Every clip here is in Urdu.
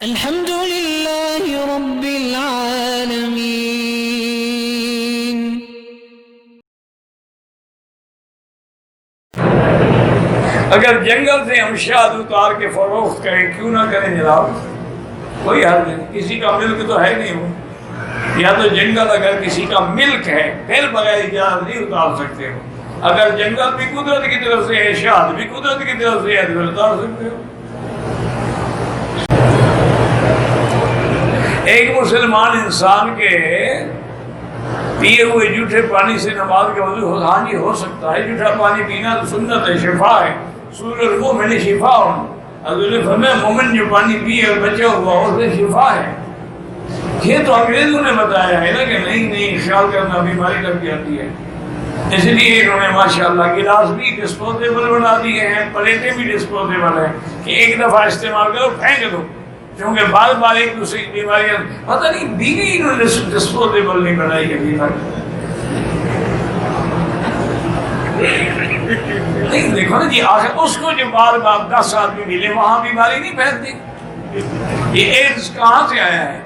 الحمد لله رب العالمين. اگر جنگل سے ہم شہد اتار کے فروخت کریں کیوں نہ کریں جناب؟ کوئی حل نہیں، کسی کا ملک تو ہے نہیں وہ، یا تو جنگل اگر کسی کا ملک ہے پھر بغیر اجازت نہیں اتار سکتے ہو، اگر جنگل بھی قدرت کی طرف سے ہے، شہد بھی قدرت کی طرف سے ہے تو پھر اتار سکتے ہو۔ ایک مسلمان انسان کے پیے ہوئے جھوٹے پانی سے نماز کا وضو ہاں جی ہو سکتا ہے، جھوٹا پانی پینا تو سنت ہے، شفا ہے، سورۃ المؤمن شفا ہوں، حضور نے فرمایا مومن جو پانی پیے اور بچا ہوا اس میں شفا ہے۔ یہ تو انگریزوں نے بتایا ہے نا کہ نہیں خیال کرنا بیماری لگ جاتی ہے، اس لیے انہوں نے ماشاءاللہ گلاس بھی ڈسپوزیبل بنا دیے ہیں، پلیٹیں بھی ڈسپوزیبل ہیں کہ ایک دفعہ استعمال کرو پھینک دو، کیونکہ بار بار ایک دوسرے کی بیماریاں پتہ نہیں بیوی انہوں نے ڈسپوزیبل نہیں بنائی ہے بیماری۔ نہیں دیکھو نا جی، آخر اس کو جو بار بار 10 آدمی ملے وہاں بیماری نہیں پھیلتی۔ یہ ایڈز کہاں سے آیا ہے؟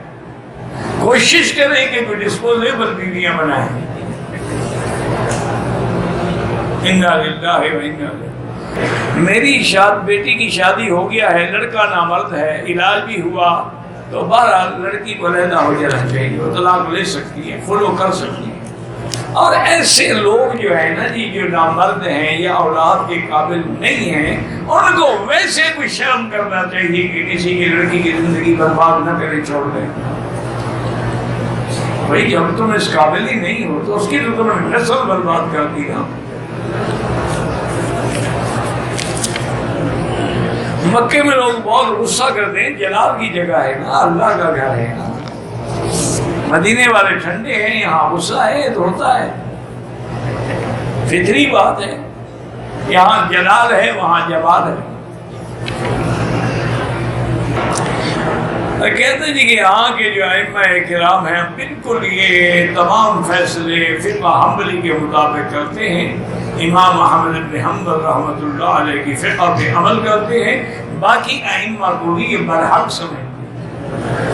کوشش کریں کہ کوئی ڈسپوزیبل بیویاں بنائیں۔ انا للہ و انا الیہ۔ میری بیٹی کی شادی ہو گیا ہے، لڑکا نامرد ہے، علاج بھی ہوا، تو بہرحال لڑکی کو علیحدہ ہو جانا چاہیے، وہ طلاق لے سکتی ہے، فلو کر سکتی ہے۔ اور ایسے لوگ جو ہے نا جی جو نامرد ہیں یا اولاد کے قابل نہیں ہیں، ان کو ویسے کوئی شرم کرنا چاہیے کہ کسی کی لڑکی کی زندگی برباد نہ کرے، چھوڑ دیں۔ بھائی جب تم اس قابل ہی نہیں ہو تو اس کی تو تم نے نسل برباد کر دی نا۔ مکے میں لوگ بہت غصہ کرتے ہیں، جلال کی جگہ ہے نا، اللہ کا گھر ہے نا، مدینے والے ٹھنڈے ہیں، یہاں غصہ ہے تو ہوتا ہے، فطری بات ہے، یہاں جلال ہے وہاں جمال ہے۔ کہتے ہیں کہ یہاں کے جو ائمہ کرام ہیں بالکل یہ تمام فیصلے فقہ حنبلی کے مطابق کرتے ہیں، امام احمد بن حنبل رحمۃ اللہ علیہ کی فقہ پہ عمل کرتے ہیں، باقی ائمہ کو بھی یہ برحق سمجھتے ہیں۔